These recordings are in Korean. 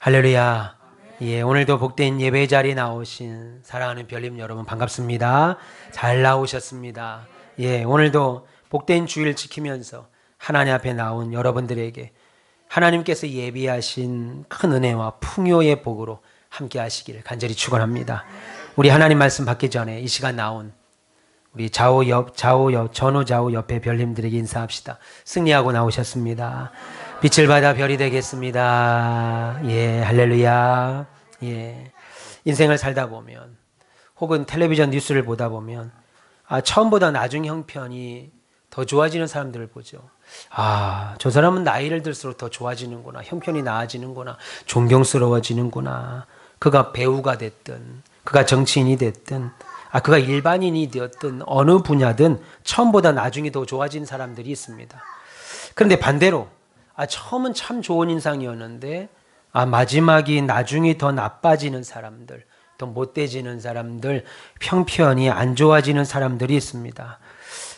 할렐루야. 예, 오늘도 복된 예배 자리에 나오신 사랑하는 별님 여러분 반갑습니다. 잘 나오셨습니다. 예, 오늘도 복된 주일 지키면서 하나님 앞에 나온 여러분들에게 하나님께서 예비하신 큰 은혜와 풍요의 복으로 함께 하시기를 간절히 축원합니다. 우리 하나님 말씀 받기 전에 이 시간 나온 우리 전후 좌우 옆에 별님들에게 인사합시다. 승리하고 나오셨습니다. 빛을 받아 별이 되겠습니다. 예, 할렐루야. 예. 인생을 살다 보면 혹은 텔레비전 뉴스를 보다 보면 처음보다 나중 형편이 더 좋아지는 사람들을 보죠. 저 사람은 나이를 들수록 더 좋아지는구나. 형편이 나아지는구나. 존경스러워지는구나. 그가 배우가 됐든 그가 정치인이 됐든 그가 일반인이 되었든 어느 분야든 처음보다 나중에 더 좋아진 사람들이 있습니다. 그런데 반대로 처음은 참 좋은 인상이었는데 마지막이 나중에 더 나빠지는 사람들, 더 못돼지는 사람들, 형편이 안 좋아지는 사람들이 있습니다.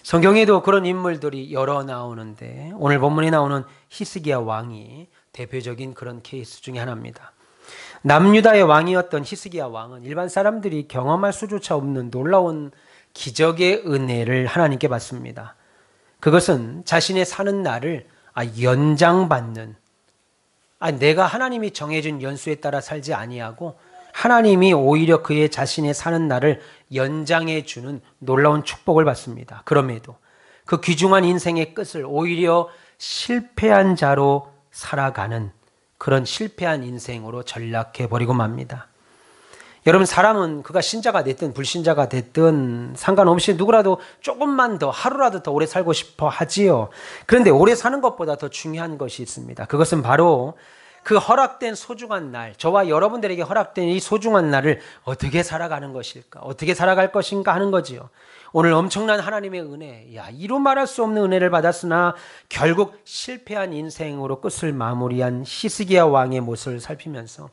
성경에도 그런 인물들이 여러 나오는데 오늘 본문에 나오는 히스기야 왕이 대표적인 그런 케이스 중에 하나입니다. 남유다의 왕이었던 히스기야 왕은 일반 사람들이 경험할 수조차 없는 놀라운 기적의 은혜를 하나님께 받습니다. 그것은 자신의 사는 날을 연장받는, 내가 하나님이 정해준 연수에 따라 살지 아니하고 하나님이 오히려 그의 자신의 사는 날을 연장해 주는 놀라운 축복을 받습니다. 그럼에도 그 귀중한 인생의 끝을 오히려 실패한 자로 살아가는 그런 실패한 인생으로 전락해 버리고 맙니다. 여러분, 사람은 그가 신자가 됐든 불신자가 됐든 상관없이 누구라도 조금만 더, 하루라도 더 오래 살고 싶어 하지요. 그런데 오래 사는 것보다 더 중요한 것이 있습니다. 그것은 바로 그 허락된 소중한 날, 저와 여러분들에게 허락된 이 소중한 날을 어떻게 살아가는 것일까, 어떻게 살아갈 것인가 하는 거지요. 오늘 엄청난 하나님의 은혜, 이루 말할 수 없는 은혜를 받았으나 결국 실패한 인생으로 끝을 마무리한 히스기야 왕의 모습을 살피면서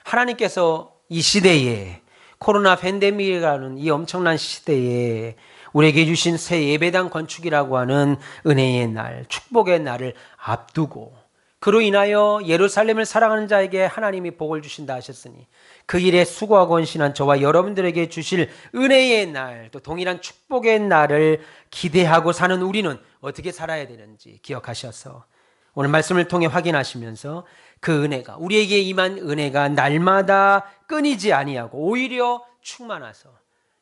하나님께서 이 시대에, 코로나 팬데믹이라는 이 엄청난 시대에 우리에게 주신 새 예배당 건축이라고 하는 은혜의 날, 축복의 날을 앞두고 그로 인하여 예루살렘을 사랑하는 자에게 하나님이 복을 주신다 하셨으니 그 일에 수고하고 헌신한 저와 여러분들에게 주실 은혜의 날, 또 동일한 축복의 날을 기대하고 사는 우리는 어떻게 살아야 되는지 기억하셔서 오늘 말씀을 통해 확인하시면서 그 은혜가, 우리에게 임한 은혜가 날마다 끊이지 아니하고 오히려 충만해서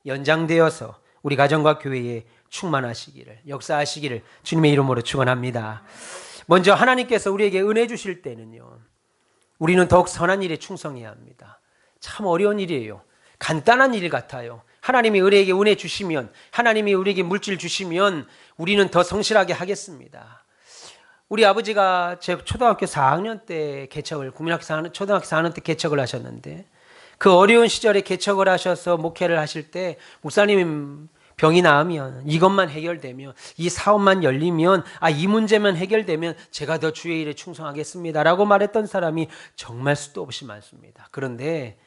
연장되어서 우리 가정과 교회에 충만하시기를, 역사하시기를 주님의 이름으로 축원합니다. 먼저 하나님께서 우리에게 은혜 주실 때는요, 우리는 더욱 선한 일에 충성해야 합니다. 참 어려운 일이에요. 간단한 일 같아요. 하나님이 우리에게 은혜 주시면, 하나님이 우리에게 물질 주시면 우리는 더 성실하게 하겠습니다. 우리 아버지가 제 초등학교 4학년 때 개척을, 초등학교 4학년 때 개척을 하셨는데 그 어려운 시절에 개척을 하셔서 목회를 하실 때 목사님 병이 나으면, 이것만 해결되면, 이 사업만 열리면, 이 문제만 해결되면 제가 더 주의 일에 충성하겠습니다 라고 말했던 사람이 정말 수도 없이 많습니다. 그런데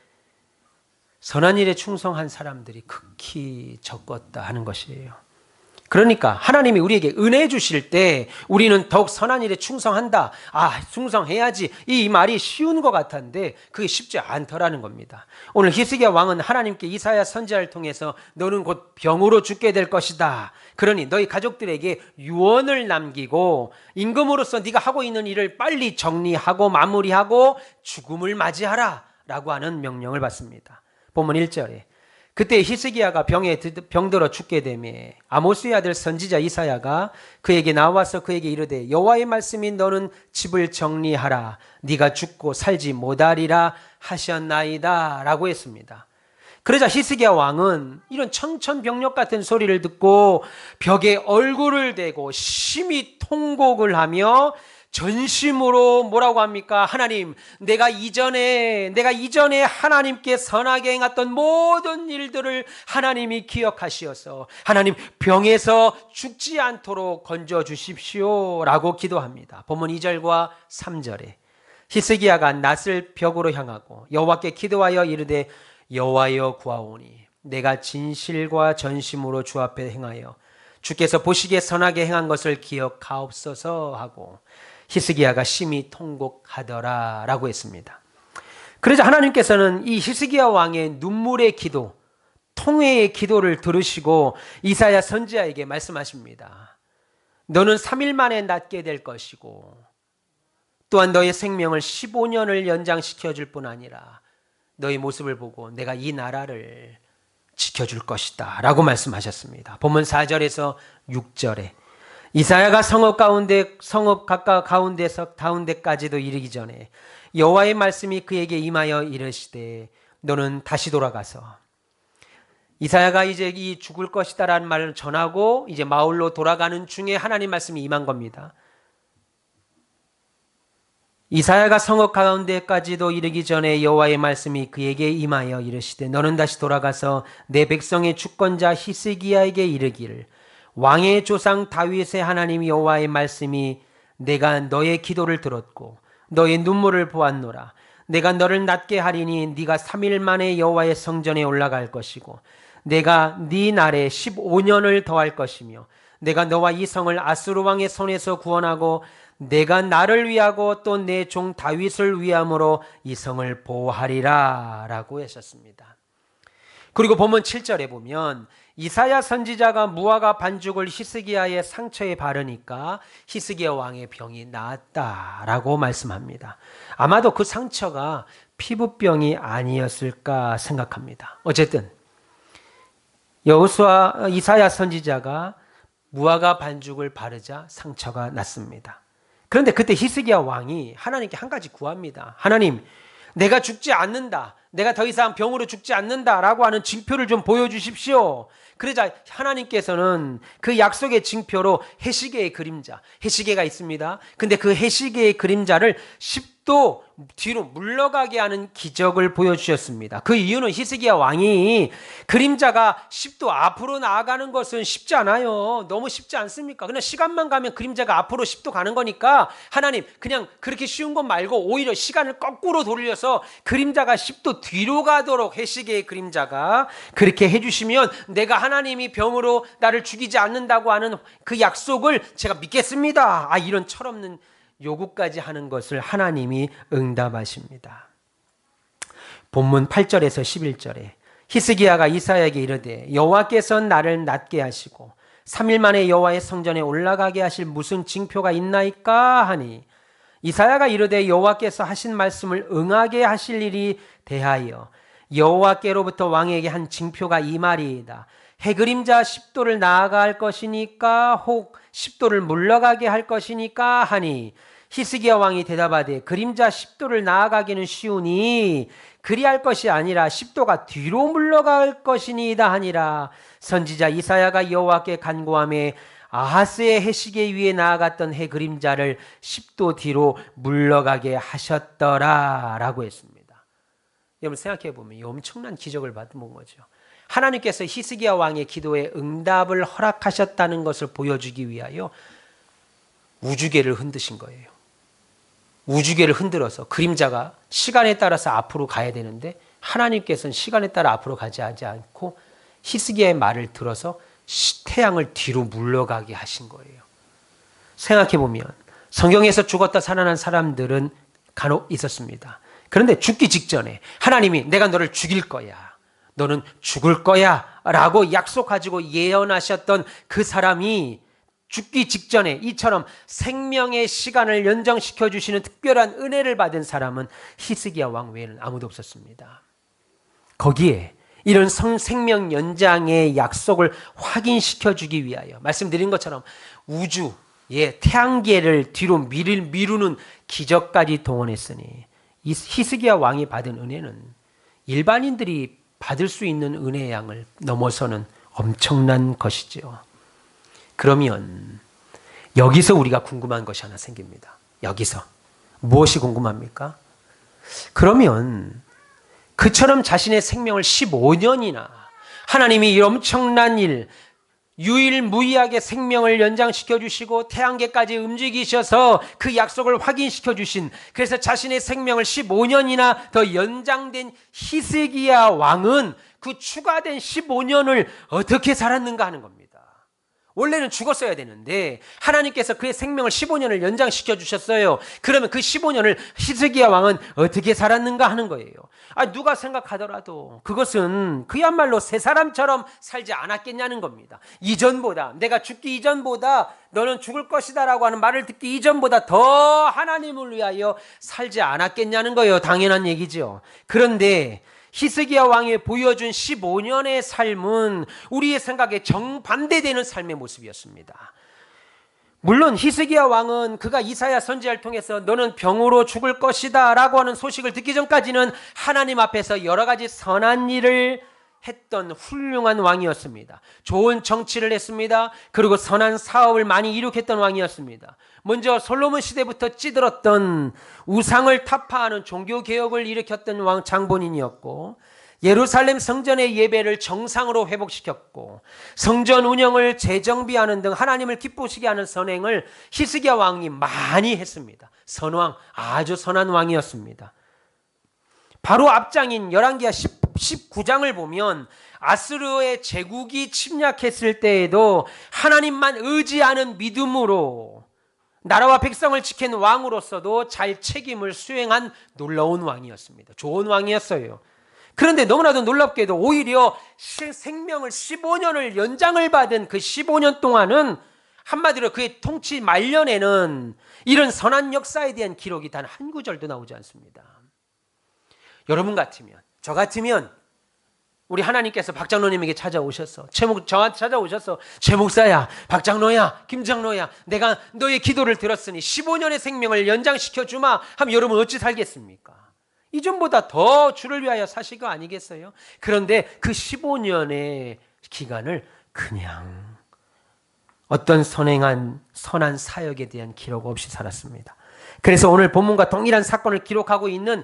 선한 일에 충성한 사람들이 극히 적었다 하는 것이에요. 그러니까 하나님이 우리에게 은혜 주실 때 우리는 더욱 선한 일에 충성한다, 충성해야지, 이 말이 쉬운 것 같은데 그게 쉽지 않더라는 겁니다. 오늘 히스기야 왕은 하나님께 이사야 선지자를 통해서 너는 곧 병으로 죽게 될 것이다, 그러니 너희 가족들에게 유언을 남기고 임금으로서 네가 하고 있는 일을 빨리 정리하고 마무리하고 죽음을 맞이하라 라고 하는 명령을 받습니다. 본문 1절에 그때 히스기야가 병들어 죽게 되매 아모스의 아들 선지자 이사야가 그에게 나와서 그에게 이르되 여호와의 말씀이 너는 집을 정리하라, 네가 죽고 살지 못하리라 하셨나이다 라고 했습니다. 그러자 히스기야 왕은 이런 청천벽력 같은 소리를 듣고 벽에 얼굴을 대고 심히 통곡을 하며 전심으로 뭐라고 합니까? 하나님, 내가 이전에 하나님께 선하게 행했던 모든 일들을 하나님이 기억하시어서 하나님 병에서 죽지 않도록 건져 주십시오 라고 기도합니다. 본문 2절과 3절에 히스기야가 낫을 벽으로 향하고 여호와께 기도하여 이르되 여호와여 구하오니 내가 진실과 전심으로 주 앞에 행하여 주께서 보시기에 선하게 행한 것을 기억하옵소서 하고 히스기야가 심히 통곡하더라 라고 했습니다. 그러자 하나님께서는 이 히스기야 왕의 눈물의 기도, 통회의 기도를 들으시고 이사야 선지자에게 말씀하십니다. 너는 3일 만에 낫게 될 것이고 또한 너의 생명을 15년을 연장시켜 줄 뿐 아니라 너의 모습을 보고 내가 이 나라를 지켜줄 것이다 라고 말씀하셨습니다. 본문 4절에서 6절에 이사야가 성읍 가운데까지도 이르기 전에 여호와의 말씀이 그에게 임하여 이르시되 너는 다시 돌아가서 이사야가 이제 이 죽을 것이다라는 말을 전하고 이제 마을로 돌아가는 중에 하나님 말씀이 임한 겁니다. 이사야가 성읍 가운데까지도 이르기 전에 여호와의 말씀이 그에게 임하여 이르시되 너는 다시 돌아가서 내 백성의 주권자 히스기야에게 이르기를 왕의 조상 다윗의 하나님 여호와의 말씀이 내가 너의 기도를 들었고 너의 눈물을 보았노라. 내가 너를 낫게 하리니 네가 3일 만에 여호와의 성전에 올라갈 것이고 내가 네 날에 15년을 더할 것이며 내가 너와 이 성을 아수르 왕의 손에서 구원하고 내가 나를 위하고 또 내 종 다윗을 위함으로 이 성을 보호하리라 라고 하셨습니다. 그리고 본문 7절에 보면 이사야 선지자가 무화과 반죽을 히스기야의 상처에 바르니까 히스기야 왕의 병이 나았다라고 말씀합니다. 아마도 그 상처가 피부병이 아니었을까 생각합니다. 어쨌든 이사야 선지자가 무화과 반죽을 바르자 상처가 났습니다. 그런데 그때 히스기야 왕이 하나님께 한 가지 구합니다. 하나님, 내가 죽지 않는다. 내가 더 이상 병으로 죽지 않는다라고 하는 징표를 좀 보여주십시오. 그러자 하나님께서는 그 약속의 징표로 해시계의 그림자, 해시계가 있습니다. 근데 그 해시계의 그림자를 10도 뒤로 물러가게 하는 기적을 보여주셨습니다. 그 이유는 히스기야 왕이 그림자가 10도 앞으로 나아가는 것은 쉽지 않아요. 너무 쉽지 않습니까? 그냥 시간만 가면 그림자가 앞으로 10도 가는 거니까 하나님 그냥 그렇게 쉬운 것 말고 오히려 시간을 거꾸로 돌려서 그림자가 10도 뒤로 가도록 해시계의 그림자가 그렇게 해주시면 내가 하나님이 병으로 나를 죽이지 않는다고 하는 그 약속을 제가 믿겠습니다. 이런 철없는 요구까지 하는 것을 하나님이 응답하십니다. 본문 8절에서 11절에 히스기야가 이사야에게 이르되 여호와께서 나를 낫게 하시고 3일 만에 여호와의 성전에 올라가게 하실 무슨 징표가 있나이까 하니 이사야가 이르되 여호와께서 하신 말씀을 응하게 하실 일이 대하여 여호와께로부터 왕에게 한 징표가 이 말이이다. 해그림자 10도를 나아갈 것이니까 혹 10도를 물러가게 할 것이니까 하니 히스기야 왕이 대답하되 그림자 10도를 나아가기는 쉬우니 그리할 것이 아니라 10도가 뒤로 물러갈 것이니이다 하니라. 선지자 이사야가 여호와께 간구하며 아하스의 해시계 위에 나아갔던 해 그림자를 10도 뒤로 물러가게 하셨더라 라고 했습니다. 여러분 생각해 보면 이 엄청난 기적을 받은 거죠. 하나님께서 히스기야 왕의 기도에 응답을 허락하셨다는 것을 보여주기 위하여 우주계를 흔드신 거예요. 우주계를 흔들어서 그림자가 시간에 따라서 앞으로 가야 되는데 하나님께서는 시간에 따라 앞으로 가지 않고 히스기야의 말을 들어서 태양을 뒤로 물러가게 하신 거예요. 생각해 보면 성경에서 죽었다 살아난 사람들은 간혹 있었습니다. 그런데 죽기 직전에 하나님이 내가 너를 죽일 거야. 너는 죽을 거야 라고 약속 가지고 예언하셨던 그 사람이 죽기 직전에 이처럼 생명의 시간을 연장시켜 주시는 특별한 은혜를 받은 사람은 히스기야 왕 외에는 아무도 없었습니다. 거기에 이런 생명 연장의 약속을 확인시켜 주기 위하여 말씀드린 것처럼 우주의 태양계를 뒤로 미루는 기적까지 동원했으니 이 히스기야 왕이 받은 은혜는 일반인들이 받을 수 있는 은혜의 양을 넘어서는 엄청난 것이지요. 그러면 여기서 우리가 궁금한 것이 하나 생깁니다. 여기서 무엇이 궁금합니까? 그러면 그처럼 자신의 생명을 15년이나 하나님이 이 엄청난 일, 유일무이하게 생명을 연장시켜 주시고 태양계까지 움직이셔서 그 약속을 확인시켜 주신, 그래서 자신의 생명을 15년이나 더 연장된 히스기야 왕은 그 추가된 15년을 어떻게 살았는가 하는 겁니다. 원래는 죽었어야 되는데 하나님께서 그의 생명을 15년을 연장시켜 주셨어요. 그러면 그 15년을 히스기야 왕은 어떻게 살았는가 하는 거예요. 누가 생각하더라도 그것은 그야말로 새 사람처럼 살지 않았겠냐는 겁니다. 이전보다, 내가 죽기 이전보다, 너는 죽을 것이다 라고 하는 말을 듣기 이전보다 더 하나님을 위하여 살지 않았겠냐는 거예요. 당연한 얘기죠. 그런데 히스기야 왕이 보여준 15년의 삶은 우리의 생각에 정반대되는 삶의 모습이었습니다. 물론 히스기야 왕은 그가 이사야 선지자를 통해서 너는 병으로 죽을 것이다 라고 하는 소식을 듣기 전까지는 하나님 앞에서 여러 가지 선한 일을 했던 훌륭한 왕이었습니다. 좋은 정치를 했습니다. 그리고 선한 사업을 많이 이룩했던 왕이었습니다. 먼저 솔로몬 시대부터 찌들었던 우상을 타파하는 종교개혁을 일으켰던 왕 장본인이었고, 예루살렘 성전의 예배를 정상으로 회복시켰고, 성전 운영을 재정비하는 등 하나님을 기쁘시게 하는 선행을 히스기야 왕이 많이 했습니다. 선왕, 아주 선한 왕이었습니다. 바로 앞장인 열왕기하 19장을 보면 아스르의 제국이 침략했을 때에도 하나님만 의지하는 믿음으로 나라와 백성을 지킨 왕으로서도 잘 책임을 수행한 놀라운 왕이었습니다. 좋은 왕이었어요. 그런데 너무나도 놀랍게도 오히려 생명을 15년을 연장을 받은 그 15년 동안은 한마디로 그의 통치 말년에는 이런 선한 역사에 대한 기록이 단 한 구절도 나오지 않습니다. 여러분 같으면, 저 같으면 우리 하나님께서 박장로님에게 찾아오셔서 저한테 찾아오셔서 최 목사야, 박장로야, 김장로야, 내가 너의 기도를 들었으니 15년의 생명을 연장시켜 주마 하면 여러분 어찌 살겠습니까? 이전보다 더 주를 위하여 사실 거 아니겠어요? 그런데 그 15년의 기간을 그냥 어떤 선한 사역에 대한 기록 없이 살았습니다. 그래서 오늘 본문과 동일한 사건을 기록하고 있는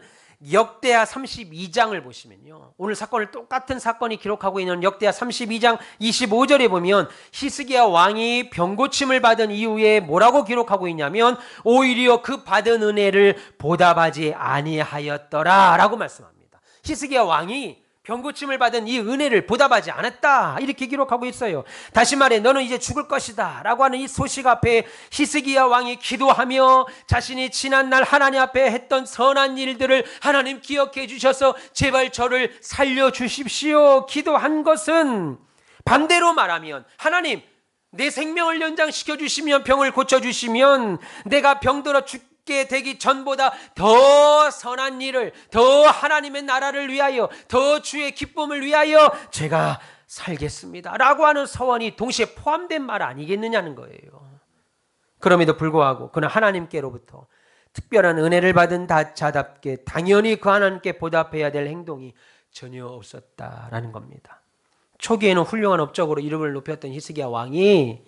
역대하 32장을 보시면요, 오늘 사건을 똑같은 사건이 기록하고 있는 역대하 32장 25절에 보면 히스기야 왕이 병고침을 받은 이후에 뭐라고 기록하고 있냐면 오히려 그 받은 은혜를 보답하지 아니하였더라 라고 말씀합니다. 히스기야 왕이 병고침을 받은 이 은혜를 보답하지 않았다 이렇게 기록하고 있어요. 다시 말해 너는 이제 죽을 것이다 라고 하는 이 소식 앞에 히스기야 왕이 기도하며 자신이 지난날 하나님 앞에 했던 선한 일들을 하나님 기억해 주셔서 제발 저를 살려주십시오 기도한 것은, 반대로 말하면 하나님 내 생명을 연장시켜 주시면, 병을 고쳐주시면 내가 병들어 죽게 되기 전보다 더 선한 일을, 더 하나님의 나라를 위하여, 더 주의 기쁨을 위하여 제가 살겠습니다 라고 하는 서원이 동시에 포함된 말 아니겠느냐는 거예요. 그럼에도 불구하고 그는 하나님께로부터 특별한 은혜를 받은 자답게 당연히 그 하나님께 보답해야 될 행동이 전혀 없었다라는 겁니다. 초기에는 훌륭한 업적으로 이름을 높였던 히스기야 왕이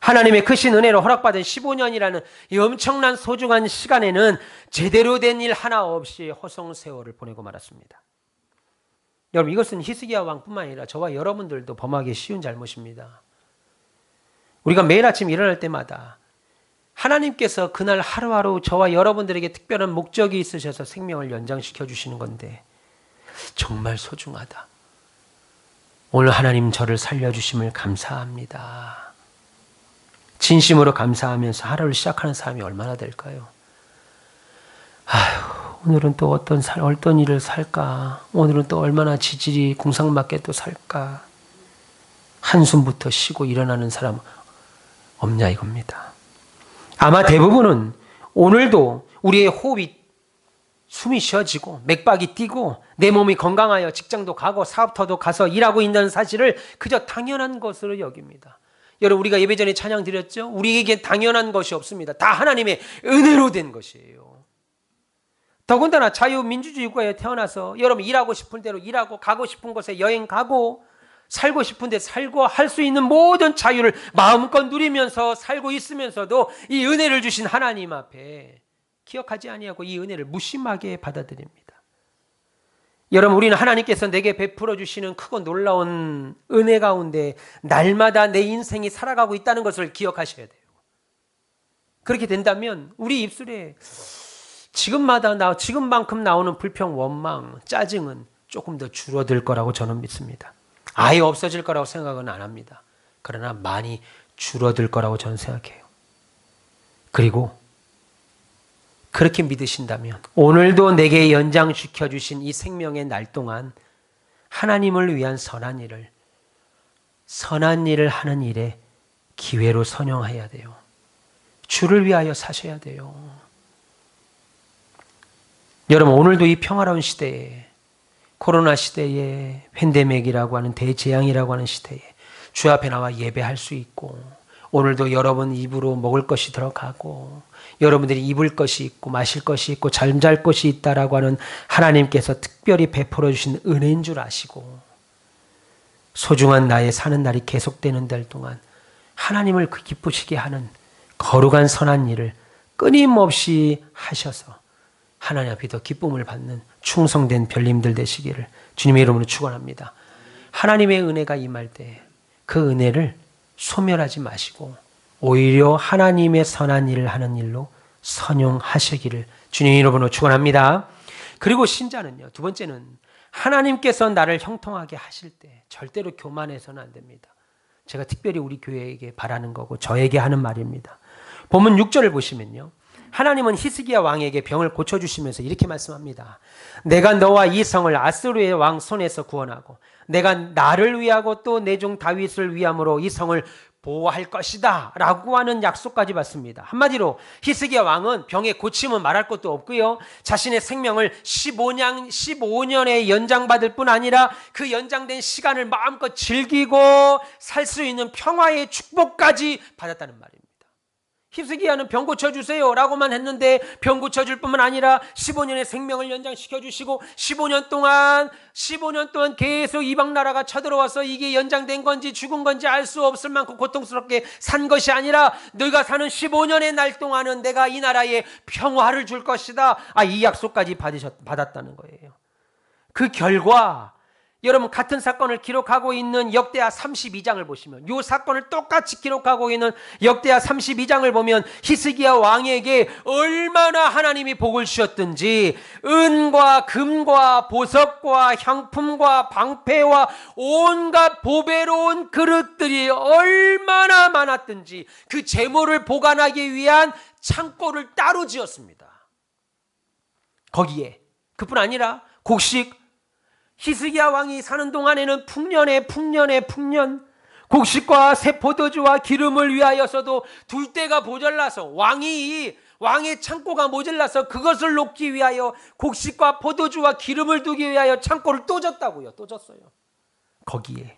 하나님의 크신 은혜로 허락받은 15년이라는 이 엄청난 소중한 시간에는 제대로 된 일 하나 없이 허송세월을 보내고 말았습니다. 여러분, 이것은 히스기야 왕뿐만 아니라 저와 여러분들도 범하기 쉬운 잘못입니다. 우리가 매일 아침 일어날 때마다 하나님께서 그날 하루하루 저와 여러분들에게 특별한 목적이 있으셔서 생명을 연장시켜 주시는 건데 정말 소중하다. 오늘 하나님 저를 살려주심을 감사합니다. 진심으로 감사하면서 하루를 시작하는 사람이 얼마나 될까요? 오늘은 또 어떤 일을 살까? 오늘은 또 얼마나 지질이 궁상맞게 또 살까? 한숨부터 쉬고 일어나는 사람 없냐 이겁니다. 아마 대부분은 오늘도 우리의 호흡이, 숨이 쉬어지고 맥박이 뛰고 내 몸이 건강하여 직장도 가고 사업터도 가서 일하고 있다는 사실을 그저 당연한 것으로 여깁니다. 여러분, 우리가 예배 전에 찬양 드렸죠? 우리에게 당연한 것이 없습니다. 다 하나님의 은혜로 된 것이에요. 더군다나 자유민주주의 국가에 태어나서 여러분 일하고 싶은 대로 일하고 가고 싶은 곳에 여행 가고 살고 싶은 데 살고 할 수 있는 모든 자유를 마음껏 누리면서 살고 있으면서도 이 은혜를 주신 하나님 앞에 기억하지 아니하고 이 은혜를 무심하게 받아들입니다. 여러분, 우리는 하나님께서 내게 베풀어 주시는 크고 놀라운 은혜 가운데 날마다 내 인생이 살아가고 있다는 것을 기억하셔야 돼요. 그렇게 된다면 우리 입술에 지금만큼 나오는 불평, 원망, 짜증은 조금 더 줄어들 거라고 저는 믿습니다. 아예 없어질 거라고 생각은 안 합니다. 그러나 많이 줄어들 거라고 저는 생각해요. 그리고 그렇게 믿으신다면 오늘도 내게 연장시켜 주신 이 생명의 날 동안 하나님을 위한 선한 일을 하는 일에 기회로 선용해야 돼요. 주를 위하여 사셔야 돼요. 여러분, 오늘도 이 평화로운 시대에, 코로나 시대에, 팬데믹이라고 하는 대재앙이라고 하는 시대에 주 앞에 나와 예배할 수 있고, 오늘도 여러분 입으로 먹을 것이 들어가고, 여러분들이 입을 것이 있고 마실 것이 있고 잠잘 것이 있다라고 하는 하나님께서 특별히 베풀어 주신 은혜인 줄 아시고, 소중한 나의 사는 날이 계속되는 날 동안 하나님을 기쁘시게 하는 거룩한 선한 일을 끊임없이 하셔서 하나님 앞에 더 기쁨을 받는 충성된 별님들 되시기를 주님의 이름으로 축원합니다. 하나님의 은혜가 임할 때 그 은혜를 소멸하지 마시고 오히려 하나님의 선한 일을 하는 일로 선용하시기를 주님의 이름으로 축원합니다. 그리고 신자는요, 두 번째는 하나님께서 나를 형통하게 하실 때 절대로 교만해서는 안 됩니다. 제가 특별히 우리 교회에게 바라는 거고 저에게 하는 말입니다. 본문 6절을 보시면요, 하나님은 히스기야 왕에게 병을 고쳐주시면서 이렇게 말씀합니다. 내가 너와 이 성을 아스루의 왕 손에서 구원하고 내가 나를 위하고 또 내 종 다윗을 위함으로 이 성을 보호할 것이다 라고 하는 약속까지 받습니다. 한마디로 히스기야 왕은 병의 고침은 말할 것도 없고요, 자신의 생명을 15년의 연장받을 뿐 아니라 그 연장된 시간을 마음껏 즐기고 살 수 있는 평화의 축복까지 받았다는 말입니다. 히스기야는 병 고쳐주세요 라고만 했는데 병 고쳐줄 뿐만 아니라 15년의 생명을 연장시켜 주시고 15년 동안 계속 이방 나라가 쳐들어와서 이게 연장된 건지 죽은 건지 알 수 없을 만큼 고통스럽게 산 것이 아니라 너희가 사는 15년의 날 동안은 내가 이 나라에 평화를 줄 것이다, 이 약속까지 받았다는 거예요. 그 결과 여러분, 같은 사건을 기록하고 있는 역대하 32장을 보시면, 이 사건을 똑같이 기록하고 있는 역대하 32장을 보면 히스기야 왕에게 얼마나 하나님이 복을 주셨든지 은과 금과 보석과 향품과 방패와 온갖 보배로운 그릇들이 얼마나 많았든지 그 재물을 보관하기 위한 창고를 따로 지었습니다. 거기에 그뿐 아니라 곡식, 히스기야 왕이 사는 동안에는 풍년에 풍년 곡식과 새 포도주와 기름을 위하여서도 둘 데가 모자라서 왕의 창고가 모자라서 그것을 놓기 위하여 곡식과 포도주와 기름을 두기 위하여 창고를 또 졌다고요. 또 졌어요. 거기에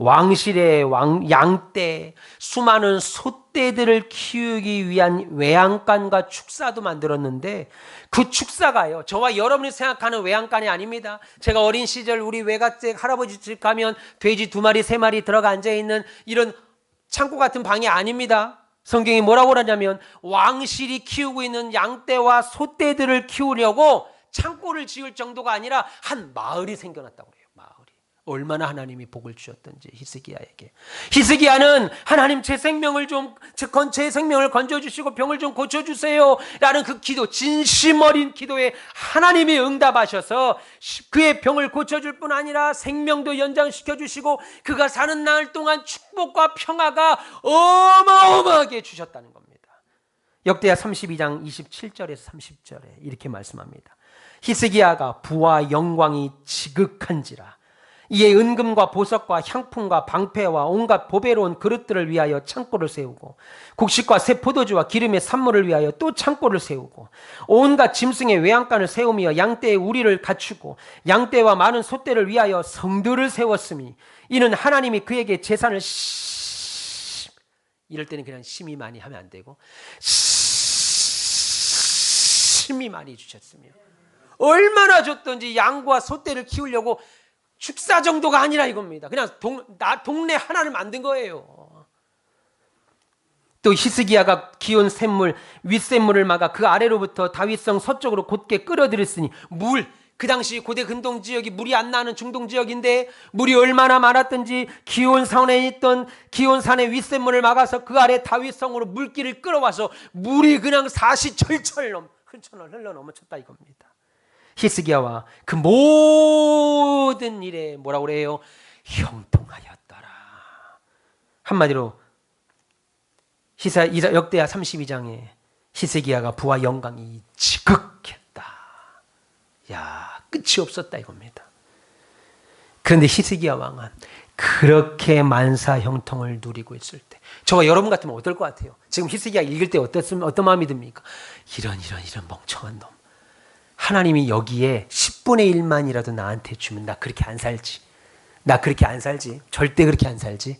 왕실의 양떼, 수많은 소떼들을 키우기 위한 외양간과 축사도 만들었는데 그 축사가요, 저와 여러분이 생각하는 외양간이 아닙니다. 제가 어린 시절 우리 외갓댁 할아버지 집 가면 돼지 2마리 3마리 들어가 앉아있는 이런 창고 같은 방이 아닙니다. 성경이 뭐라고 하냐면 왕실이 키우고 있는 양떼와 소떼들을 키우려고 창고를 지을 정도가 아니라 한 마을이 생겨났다고 그래요. 마을이. 얼마나 하나님이 복을 주셨던지 히스기야에게. 히스기야는 하나님 제 생명을 건져주시고 병을 좀 고쳐주세요 라는 그 기도, 진심 어린 기도에 하나님이 응답하셔서 그의 병을 고쳐줄 뿐 아니라 생명도 연장시켜 주시고 그가 사는 날 동안 축복과 평화가 어마어마하게 주셨다는 겁니다. 역대하 32장 27절에서 30절에 이렇게 말씀합니다. 히스기야가 부와 영광이 지극한지라 이에 은금과 보석과 향품과 방패와 온갖 보배로운 그릇들을 위하여 창고를 세우고 곡식과 새 포도주와 기름의 산물을 위하여 또 창고를 세우고 온갖 짐승의 외양간을 세우며 양떼의 우리를 갖추고 양떼와 많은 소떼를 위하여 성들을 세웠으니 이는 하나님이 그에게 재산을 이럴 때는 그냥 심히 많이 하면 안 되고 심히 많이 주셨으며 얼마나 줬던지 양과 소떼를 키우려고 축사 정도가 아니라 이겁니다. 그냥 동네 하나를 만든 거예요. 또 히스기야가 기온 샘물, 윗샘물을 막아 그 아래로부터 다윗성 서쪽으로 곧게 끌어들였으니 그 당시 고대 근동 지역이 물이 안 나는 중동 지역인데 물이 얼마나 많았던지 기온산에 있던 기온산의 윗샘물을 막아서 그 아래 다윗성으로 물길을 끌어와서 물이 그냥 사시철철 흘러 넘어쳤다 이겁니다. 히스기야와 그 모든 일에 뭐라고 그래요? 형통하였더라. 한마디로 역대하 32장에 히스기야가 부와 영광이 지극했다. 야, 끝이 없었다 이겁니다. 그런데 히스기야 왕은 그렇게 만사 형통을 누리고 있을 때, 저와 여러분 같으면 어떨 것 같아요? 지금 히스기야 읽을 때 어떤 마음이 듭니까? 이런 멍청한 놈. 하나님이 여기에 10분의 1만이라도 나한테 주면 나 그렇게 안 살지. 절대 그렇게 안 살지.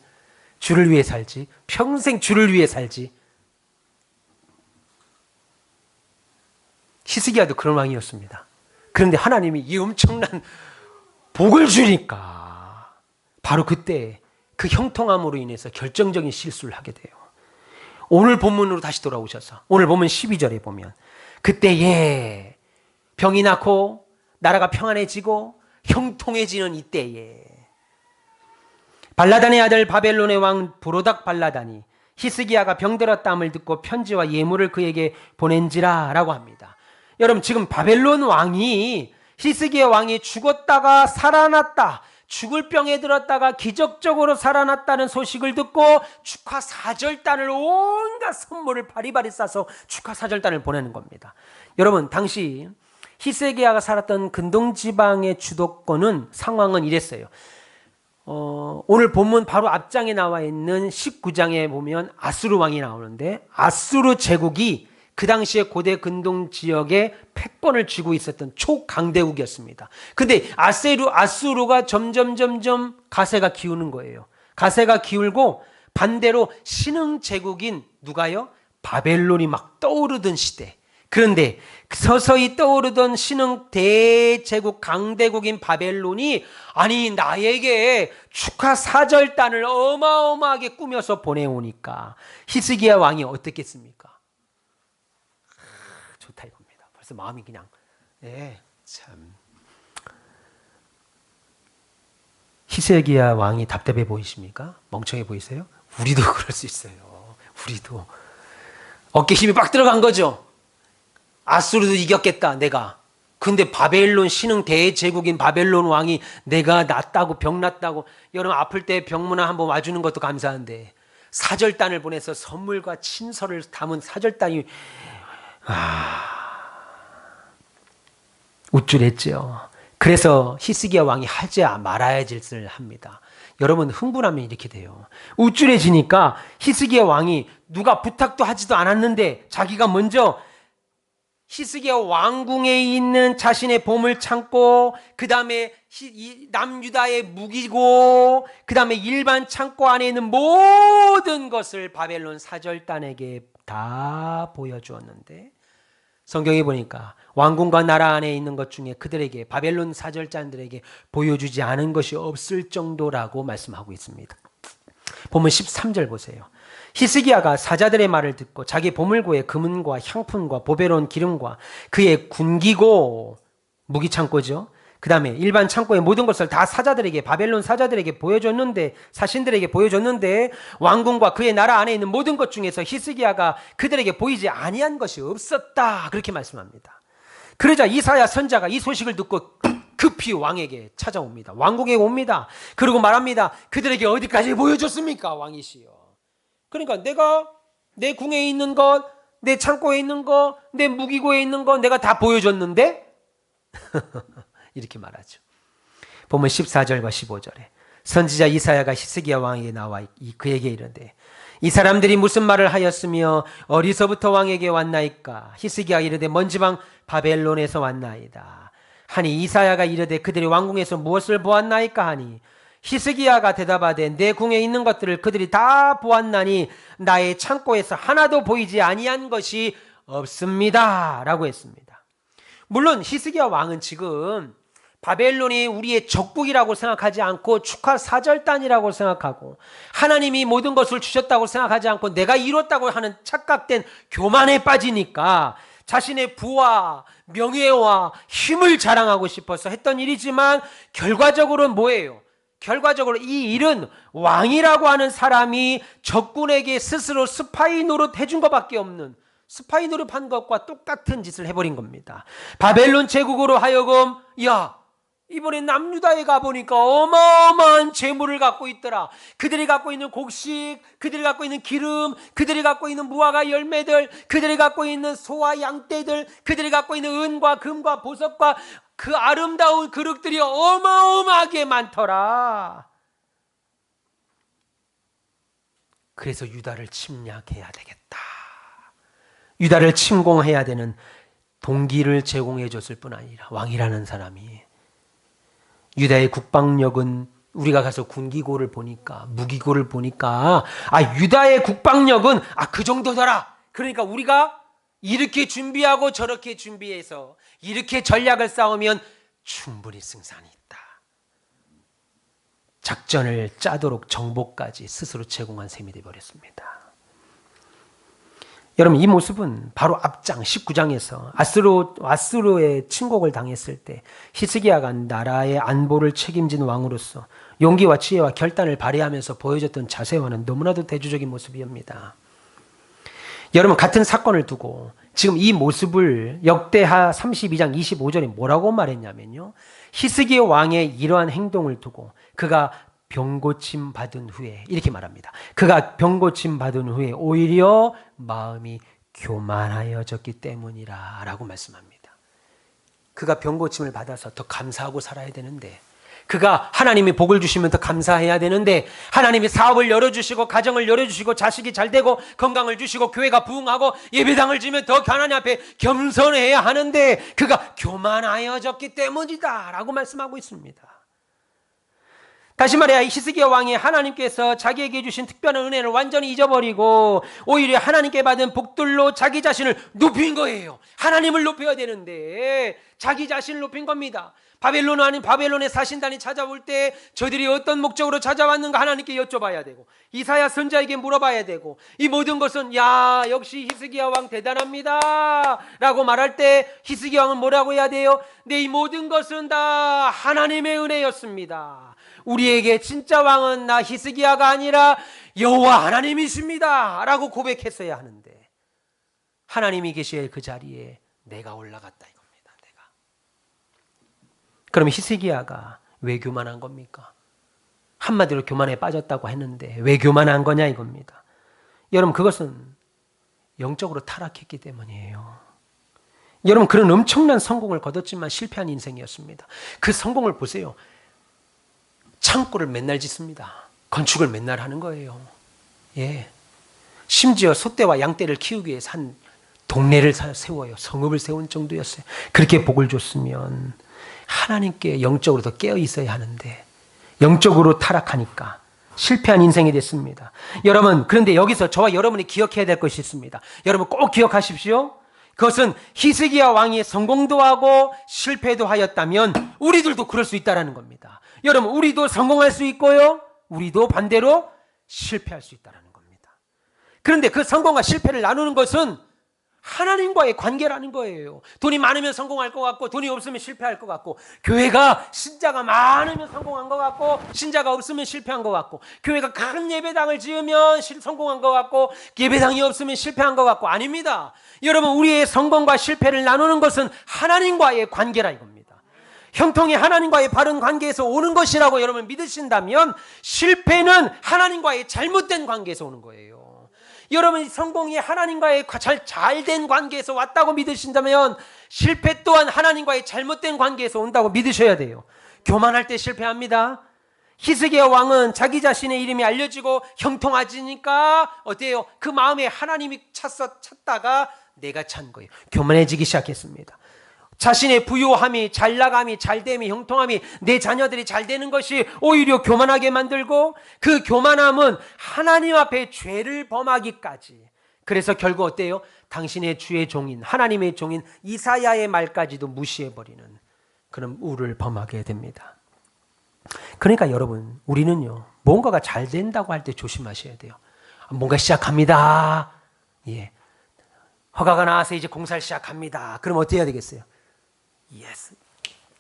주를 위해 살지. 평생 주를 위해 살지. 히스기야도 그런 왕이었습니다. 그런데 하나님이 이 엄청난 복을 주니까 바로 그때 그 형통함으로 인해서 결정적인 실수를 하게 돼요. 오늘 본문으로 다시 돌아오셔서 오늘 본문 12절에 보면 그때에 병이 낫고 나라가 평안해지고 형통해지는 이때에 발라단의 아들 바벨론의 왕 브로닥 발라단이 히스기야가 병들었다함을 듣고 편지와 예물을 그에게 보낸지라 라고 합니다. 여러분, 지금 바벨론 왕이, 히스기야 왕이 죽었다가 살아났다, 죽을 병에 들었다가 기적적으로 살아났다는 소식을 듣고 축하 사절단을, 온갖 선물을 바리바리 싸서 축하 사절단을 보내는 겁니다. 여러분, 당시 히스기야가 살았던 근동 지방의 주도권은, 상황은 이랬어요. 오늘 본문 바로 앞장에 나와 있는 19장에 보면 아수르 왕이 나오는데, 아수르 제국이 그 당시에 고대 근동 지역에 패권을 쥐고 있었던 초강대국이었습니다. 근데 아수르가 점점 가세가 기우는 거예요. 가세가 기울고 반대로 신흥 제국인 누가요? 바벨론이 막 떠오르던 시대. 그런데 서서히 떠오르던 신흥 대제국 강대국인 바벨론이 아니 나에게 축하 사절단을 어마어마하게 꾸며서 보내오니까 히스기야 왕이 어떻겠습니까? 좋다 이겁니다. 벌써 마음이 그냥 참. 히스기야 왕이 답답해 보이십니까? 멍청해 보이세요? 우리도 그럴 수 있어요. 우리도 어깨 힘이 빡 들어간 거죠. 아수르도 이겼겠다 내가. 근데 바벨론 신흥 대제국인 바벨론 왕이 내가 낫다고, 병 낫다고, 여러분 아플 때 병문안 한번 와주는 것도 감사한데 사절단을 보내서 선물과 친서를 담은 사절단이 우쭐했죠. 그래서 히스기야 왕이 하지 말아야 할 짓을 합니다. 여러분 흥분하면 이렇게 돼요. 우쭐해지니까 히스기야 왕이 누가 부탁도 하지도 않았는데 자기가 먼저 히스기야 왕궁에 있는 자신의 보물 창고, 그 다음에 남유다의 무기고, 그 다음에 일반 창고 안에 있는 모든 것을 바벨론 사절단에게 다 보여주었는데, 성경에 보니까 왕궁과 나라 안에 있는 것 중에 그들에게, 바벨론 사절단들에게 보여주지 않은 것이 없을 정도라고 말씀하고 있습니다. 보면 13절 보세요. 히스기야가 사자들의 말을 듣고 자기 보물고의 금은과 향품과 보배로운 기름과 그의 군기고, 무기창고죠. 그 다음에 일반 창고의 모든 것을 다 사자들에게, 바벨론 사자들에게 보여줬는데, 사신들에게 보여줬는데 왕궁과 그의 나라 안에 있는 모든 것 중에서 히스기야가 그들에게 보이지 아니한 것이 없었다, 그렇게 말씀합니다. 그러자 이사야 선자가 이 소식을 듣고 급히 왕에게 찾아옵니다. 왕궁에 옵니다. 그리고 말합니다. 그들에게 어디까지 보여줬습니까, 왕이시여? 그러니까 내가 내 궁에 있는 것, 내 창고에 있는 것, 내 무기고에 있는 것 내가 다 보여줬는데? 이렇게 말하죠. 보면 14절과 15절에 선지자 이사야가 히스기야 왕에게 나와 그에게 이르되 이 사람들이 무슨 말을 하였으며 어디서부터 왕에게 왔나이까? 히스기야 이르되 먼 지방 바벨론에서 왔나이다 하니, 이사야가 이르되 그들이 왕궁에서 무엇을 보았나이까 하니, 히스기야가 대답하되 내 궁에 있는 것들을 그들이 다 보았나니 나의 창고에서 하나도 보이지 아니한 것이 없습니다 라고 했습니다. 물론 히스기야 왕은 지금 바벨론이 우리의 적국이라고 생각하지 않고 축하 사절단이라고 생각하고 하나님이 모든 것을 주셨다고 생각하지 않고 내가 이뤘다고 하는 착각된 교만에 빠지니까 자신의 부와 명예와 힘을 자랑하고 싶어서 했던 일이지만 결과적으로는 뭐예요? 결과적으로 이 일은 왕이라고 하는 사람이 적군에게 스스로 스파이 노릇 해준 것밖에 없는, 스파이 노릇한 것과 똑같은 짓을 해버린 겁니다. 바벨론 제국으로 하여금 야 이번에 남유다에 가보니까 어마어마한 재물을 갖고 있더라. 그들이 갖고 있는 곡식, 그들이 갖고 있는 기름, 그들이 갖고 있는 무화과 열매들, 그들이 갖고 있는 소와 양떼들, 그들이 갖고 있는 은과 금과 보석과 그 아름다운 그릇들이 어마어마하게 많더라. 그래서 유다를 침략해야 되겠다. 유다를 침공해야 되는 동기를 제공해 줬을 뿐 아니라 왕이라는 사람이 유다의 국방력은 우리가 가서 군기고를 보니까 무기고를 보니까 유다의 국방력은 그 정도더라. 그러니까 우리가 이렇게 준비하고 저렇게 준비해서 이렇게 전략을 싸우면 충분히 승산이 있다. 작전을 짜도록 정보까지 스스로 제공한 셈이 되어버렸습니다. 여러분, 이 모습은 바로 앞장 19장에서 아수르의 침공을 당했을 때 히스기야가 나라의 안보를 책임진 왕으로서 용기와 지혜와 결단을 발휘하면서 보여줬던 자세와는 너무나도 대조적인 모습이옵니다. 여러분, 같은 사건을 두고 지금 이 모습을 역대하 32장 25절에 뭐라고 말했냐면요, 히스기야 왕의 이러한 행동을 두고 그가 병고침 받은 후에 이렇게 말합니다. 그가 병고침 받은 후에 오히려 마음이 교만하여졌기 때문이라 라고 말씀합니다. 그가 병고침을 받아서 더 감사하고 살아야 되는데, 그가 하나님이 복을 주시면 더 감사해야 되는데, 하나님이 사업을 열어주시고 가정을 열어주시고 자식이 잘 되고 건강을 주시고 교회가 부흥하고 예배당을 지면 더 하나님 앞에 겸손해야 하는데 그가 교만하여졌기 때문이다 라고 말씀하고 있습니다. 다시 말해 히스기야 왕이 하나님께서 자기에게 주신 특별한 은혜를 완전히 잊어버리고 오히려 하나님께 받은 복들로 자기 자신을 높인 거예요. 하나님을 높여야 되는데 자기 자신을 높인 겁니다. 바벨론 아닌 바벨론의 사신단이 찾아올 때 저들이 어떤 목적으로 찾아왔는가 하나님께 여쭤봐야 되고, 이사야 선지자에게 물어봐야 되고, 이 모든 것은 역시 히스기야 왕 대단합니다 라고 말할 때 히스기야 왕은 뭐라고 해야 돼요? 네, 이 모든 것은 다 하나님의 은혜였습니다. 우리에게 진짜 왕은 나 히스기야가 아니라 여호와 하나님이십니다 라고 고백했어야 하는데, 하나님이 계실 그 자리에 내가 올라갔다 이겁니다. 그럼 히스기야가 왜 교만한 겁니까? 한마디로 교만에 빠졌다고 했는데 왜 교만한 거냐 이겁니다. 여러분, 그것은 영적으로 타락했기 때문이에요. 여러분, 그런 엄청난 성공을 거뒀지만 실패한 인생이었습니다. 그 성공을 보세요. 창고를 맨날 짓습니다. 건축을 맨날 하는 거예요. 심지어 소떼와 양떼를 키우기 위해서 한 동네를 세워요. 성읍을 세운 정도였어요. 그렇게 복을 줬으면 하나님께 영적으로 더 깨어 있어야 하는데 영적으로 타락하니까 실패한 인생이 됐습니다. 여러분, 그런데 여기서 저와 여러분이 기억해야 될 것이 있습니다. 여러분 꼭 기억하십시오. 그것은 히스기야 왕이 성공도 하고 실패도 하였다면 우리들도 그럴 수 있다는 겁니다. 여러분, 우리도 성공할 수 있고요, 우리도 반대로 실패할 수 있다는 겁니다. 그런데 그 성공과 실패를 나누는 것은 하나님과의 관계라는 거예요. 돈이 많으면 성공할 것 같고 돈이 없으면 실패할 것 같고, 교회가 신자가 많으면 성공한 것 같고 신자가 없으면 실패한 것 같고, 교회가 큰 예배당을 지으면 성공한 것 같고 예배당이 없으면 실패한 것 같고, 아닙니다. 여러분, 우리의 성공과 실패를 나누는 것은 하나님과의 관계라 이겁니다. 형통이 하나님과의 바른 관계에서 오는 것이라고 여러분 믿으신다면 실패는 하나님과의 잘못된 관계에서 오는 거예요. 여러분이 성공이 하나님과의 잘된 관계에서 왔다고 믿으신다면 실패 또한 하나님과의 잘못된 관계에서 온다고 믿으셔야 돼요. 교만할 때 실패합니다. 히스기야 왕은 자기 자신의 이름이 알려지고 형통해지니까 어때요? 그 마음에 하나님이 찾다가 내가 찬 거예요. 교만해지기 시작했습니다. 자신의 부유함이, 잘나감이, 잘됨이, 형통함이, 내 자녀들이 잘 되는 것이 오히려 교만하게 만들고, 그 교만함은 하나님 앞에 죄를 범하기까지, 그래서 결국 어때요? 당신의 주의 종인, 하나님의 종인 이사야의 말까지도 무시해버리는 그런 우를 범하게 됩니다. 그러니까 여러분, 우리는요, 뭔가가 잘 된다고 할 때 조심하셔야 돼요. 뭔가 시작합니다. 허가가 나와서 이제 공사를 시작합니다. 그럼 어떻게 해야 되겠어요? 예스,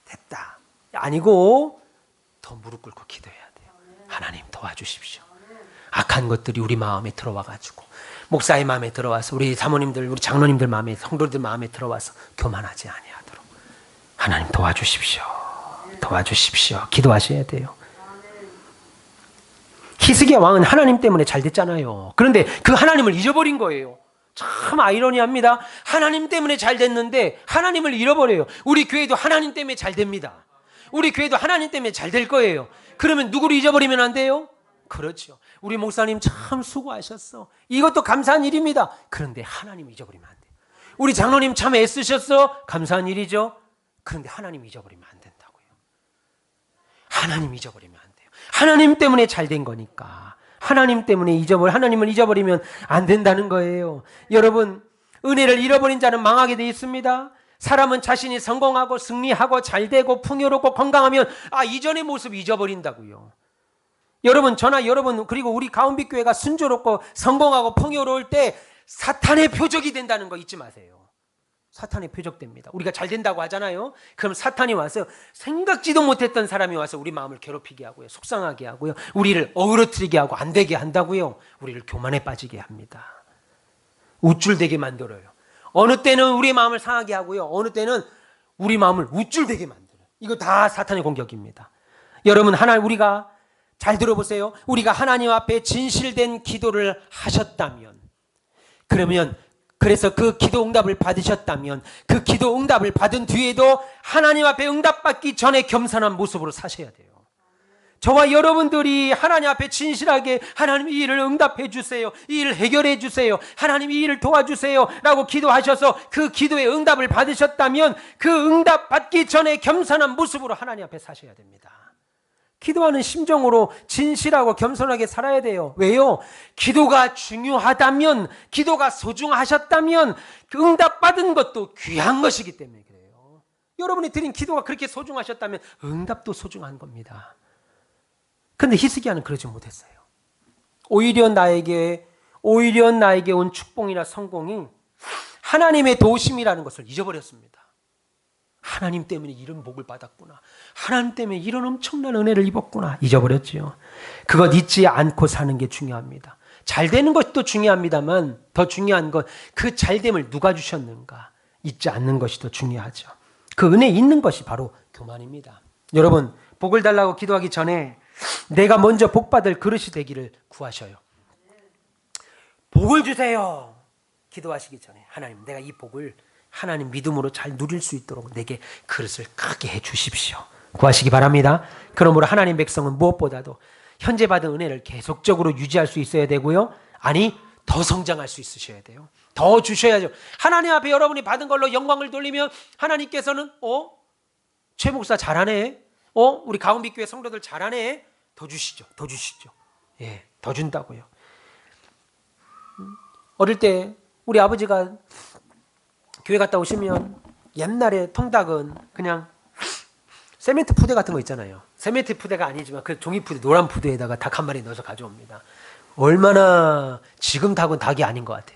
됐다. 아니고 더 무릎 꿇고 기도해야 돼요. 하나님 도와주십시오. 악한 것들이 우리 마음에 들어와가지고, 목사의 마음에 들어와서, 우리 사모님들, 우리 장로님들 마음에, 성도들 마음에 들어와서 교만하지 아니하도록 하나님 도와주십시오. 도와주십시오. 기도하셔야 돼요. 히스기야 왕은 하나님 때문에 잘 됐잖아요. 그런데 그 하나님을 잊어버린 거예요. 참 아이러니합니다. 하나님 때문에 잘 됐는데 하나님을 잃어버려요. 우리 교회도 하나님 때문에 잘 됩니다. 우리 교회도 하나님 때문에 잘 될 거예요. 그러면 누구를 잊어버리면 안 돼요? 그렇죠. 우리 목사님 참 수고하셨어. 이것도 감사한 일입니다. 그런데 하나님 잊어버리면 안 돼요. 우리 장로님 참 애쓰셨어. 감사한 일이죠. 그런데 하나님 잊어버리면 안 된다고요. 하나님 잊어버리면 안 돼요. 하나님 때문에 잘 된 거니까. 하나님 때문에 하나님을 잊어버리면 안 된다는 거예요. 여러분, 은혜를 잃어버린 자는 망하게 돼 있습니다. 사람은 자신이 성공하고 승리하고 잘되고 풍요롭고 건강하면 이전의 모습 잊어버린다고요. 여러분, 저나 여러분 그리고 우리 가운비교회가 순조롭고 성공하고 풍요로울 때 사탄의 표적이 된다는 거 잊지 마세요. 사탄의 표적됩니다. 우리가 잘 된다고 하잖아요. 그럼 사탄이 와서 생각지도 못했던 사람이 와서 우리 마음을 괴롭히게 하고요. 속상하게 하고요. 우리를 어그러뜨리게 하고 안 되게 한다고요. 우리를 교만에 빠지게 합니다. 우쭐대게 만들어요. 어느 때는 우리 마음을 상하게 하고요. 어느 때는 우리 마음을 우쭐대게 만들어요. 이거 다 사탄의 공격입니다. 여러분, 우리가 잘 들어보세요. 우리가 하나님 앞에 진실된 기도를 하셨다면, 그래서 그 기도 응답을 받으셨다면, 그 기도 응답을 받은 뒤에도 하나님 앞에 응답받기 전에 겸손한 모습으로 사셔야 돼요. 저와 여러분들이 하나님 앞에 진실하게 하나님 이 일을 응답해 주세요. 이 일을 해결해 주세요. 하나님 이 일을 도와주세요. 라고 기도하셔서 그 기도의 응답을 받으셨다면 그 응답 받기 전에 겸손한 모습으로 하나님 앞에 사셔야 됩니다. 기도하는 심정으로 진실하고 겸손하게 살아야 돼요. 왜요? 기도가 중요하다면, 기도가 소중하셨다면 그 응답받은 것도 귀한 것이기 때문에 그래요. 여러분이 드린 기도가 그렇게 소중하셨다면 응답도 소중한 겁니다. 그런데 히스기야는 그러지 못했어요. 오히려 나에게 온 축복이나 성공이 하나님의 도우심이라는 것을 잊어버렸습니다. 하나님 때문에 이런 복을 받았구나. 하나님 때문에 이런 엄청난 은혜를 입었구나. 잊어버렸지요. 그것 잊지 않고 사는 게 중요합니다. 잘 되는 것도 중요합니다만 더 중요한 건 그 잘됨을 누가 주셨는가 잊지 않는 것이 더 중요하죠. 그 은혜 있는 것이 바로 교만입니다. 여러분, 복을 달라고 기도하기 전에 내가 먼저 복받을 그릇이 되기를 구하셔요. 복을 주세요. 기도하시기 전에 하나님, 내가 이 복을 하나님 믿음으로 잘 누릴 수 있도록 내게 그릇을 크게 해 주십시오. 구하시기 바랍니다. 그러므로 하나님 백성은 무엇보다도 현재 받은 은혜를 계속적으로 유지할 수 있어야 되고요. 더 성장할 수 있으셔야 돼요. 더 주셔야죠. 하나님 앞에 여러분이 받은 걸로 영광을 돌리면 하나님께서는 최 목사 잘하네. 우리 가운비교회 성도들 잘하네. 더 주시죠. 더 주시죠. 예, 더 준다고요. 어릴 때 우리 아버지가 교회 갔다 오시면 옛날에 통닭은 그냥 세멘트 푸대 같은 거 있잖아요. 세멘트 푸대가 아니지만 그 종이 푸대, 노란 푸대에다가 닭 한 마리 넣어서 가져옵니다. 얼마나, 지금 닭은 닭이 아닌 것 같아.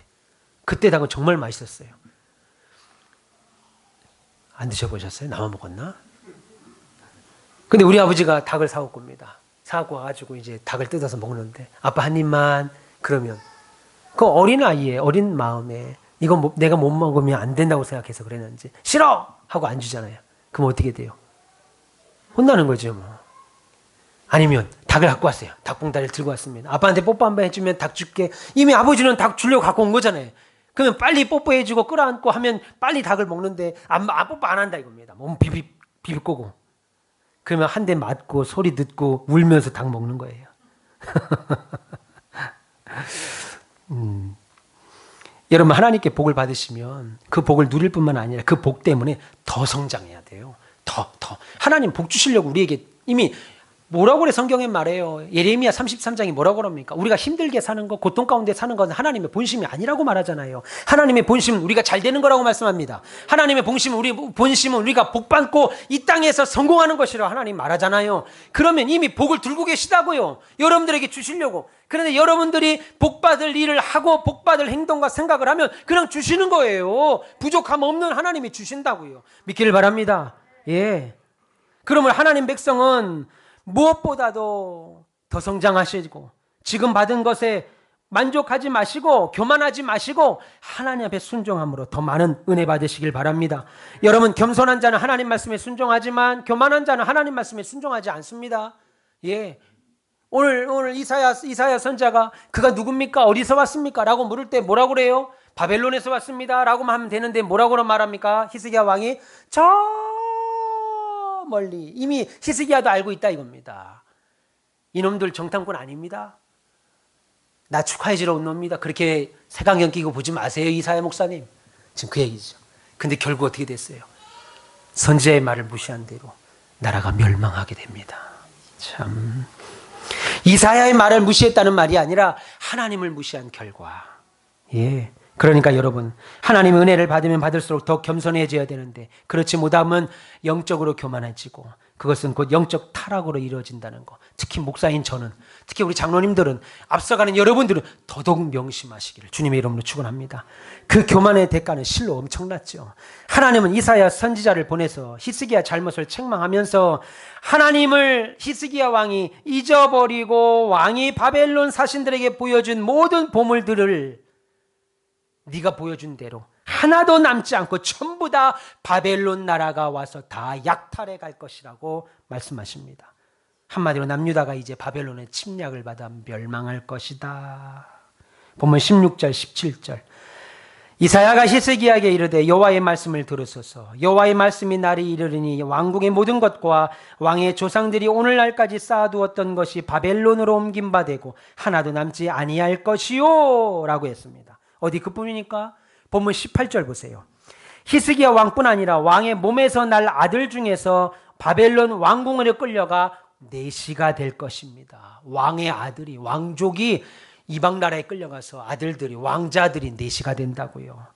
그때 닭은 정말 맛있었어요. 안 드셔보셨어요? 나만 먹었나? 근데 우리 아버지가 닭을 사올 겁니다. 사갖고 와가지고 이제 닭을 뜯어서 먹는데, 아빠 한 입만, 그러면 그 어린 아이의 어린 마음에 이거 내가 못 먹으면 안 된다고 생각해서 그랬는지 싫어! 하고 안 주잖아요. 그럼 어떻게 돼요? 혼나는 거죠 뭐. 아니면 닭을 갖고 왔어요. 닭봉다리를 들고 왔습니다. 아빠한테 뽀뽀 한번 해주면 닭 줄게. 이미 아버지는 닭 주려고 갖고 온 거잖아요. 그러면 빨리 뽀뽀해주고 끌어안고 하면 빨리 닭을 먹는데 뽀뽀 안 한다 이겁니다. 몸 비비 꼬고. 그러면 한 대 맞고 소리 듣고 울면서 닭 먹는 거예요. 여러분, 하나님께 복을 받으시면 그 복을 누릴 뿐만 아니라 그 복 때문에 더 성장해야 돼요. 더. 하나님 복 주시려고 우리에게 이미 뭐라고 그래 성경에 말해요. 예레미야 33장이 뭐라고 그럽니까? 우리가 힘들게 사는 것, 고통 가운데 사는 것은 하나님의 본심이 아니라고 말하잖아요. 하나님의 본심은 우리가 잘 되는 거라고 말씀합니다. 하나님의 본심은 우리가 복 받고 이 땅에서 성공하는 것이라고 하나님 말하잖아요. 그러면 이미 복을 들고 계시다고요. 여러분들에게 주시려고. 그런데 여러분들이 복 받을 일을 하고 복 받을 행동과 생각을 하면 그냥 주시는 거예요. 부족함 없는 하나님이 주신다고요. 믿기를 바랍니다. 예. 그러면 하나님 백성은 무엇보다도 더 성장하시고 지금 받은 것에 만족하지 마시고 교만하지 마시고 하나님 앞에 순종함으로 더 많은 은혜 받으시길 바랍니다. 여러분, 겸손한 자는 하나님 말씀에 순종하지만 교만한 자는 하나님 말씀에 순종하지 않습니다. 예. 오늘 이사야 선자가 그가 누굽니까? 어디서 왔습니까? 라고 물을 때 뭐라고 그래요? 바벨론에서 왔습니다 라고 하면 되는데 뭐라고 말합니까? 히스기야 왕이 저 멀리, 이미 히스기야도 알고 있다 이겁니다. 이놈들 정탐꾼 아닙니다. 나 축하해주러 온 놈입니다. 그렇게 색안경 끼고 보지 마세요, 이사야 목사님. 지금 그 얘기죠. 근데 결국 어떻게 됐어요? 선지자의 말을 무시한 대로 나라가 멸망하게 됩니다. 참, 이사야의 말을 무시했다는 말이 아니라 하나님을 무시한 결과. 예. 그러니까 여러분, 하나님의 은혜를 받으면 받을수록 더 겸손해져야 되는데 그렇지 못하면 영적으로 교만해지고 그것은 곧 영적 타락으로 이루어진다는 거. 특히 목사인 저는, 특히 우리 장로님들은, 앞서가는 여러분들은 더더욱 명심하시기를 주님의 이름으로 축원합니다. 그 교만의 대가는 실로 엄청났죠. 하나님은 이사야 선지자를 보내서 히스기야 잘못을 책망하면서 하나님을 히스기야 왕이 잊어버리고 왕이 바벨론 사신들에게 보여준 모든 보물들을 네가 보여준 대로 하나도 남지 않고 전부 다 바벨론 나라가 와서 다 약탈해 갈 것이라고 말씀하십니다. 한마디로 남유다가 이제 바벨론의 침략을 받아 멸망할 것이다. 보면 16절 17절 이사야가 히스기야에게 이르되 여호와의 말씀을 들으소서. 여호와의 말씀이 날이 이르리니 왕궁의 모든 것과 왕의 조상들이 오늘날까지 쌓아두었던 것이 바벨론으로 옮긴 바 되고 하나도 남지 아니할 것이요 라고 했습니다. 어디 그뿐이니까? 본문 18절 보세요. 히스기야 왕뿐 아니라 왕의 몸에서 날 아들 중에서 바벨론 왕궁으로 끌려가 내시가 될 것입니다. 왕의 아들이, 왕족이 이방 나라에 끌려가서 아들들이, 왕자들이 내시가 된다고요.